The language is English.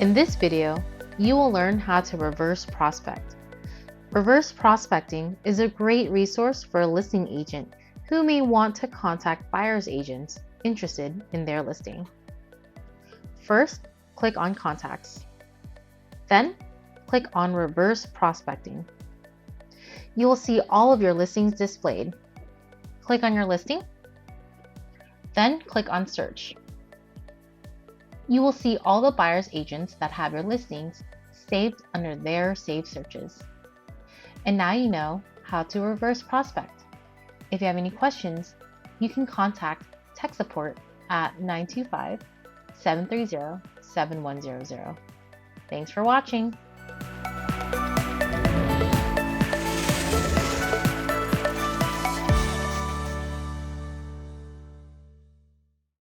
In this video, you will learn how to reverse prospect. Reverse prospecting is a great resource for a listing agent who may want to contact buyer's agents interested in their listing. First, click on Contacts. Then, click on Reverse Prospecting. You will see all of your listings displayed. Click on your listing. Then click on Search. You will see all the buyer's agents that have your listings saved under their saved searches. And now you know how to reverse prospect. If you have any questions, you can contact tech support at 925-730-7100. Thanks for watching.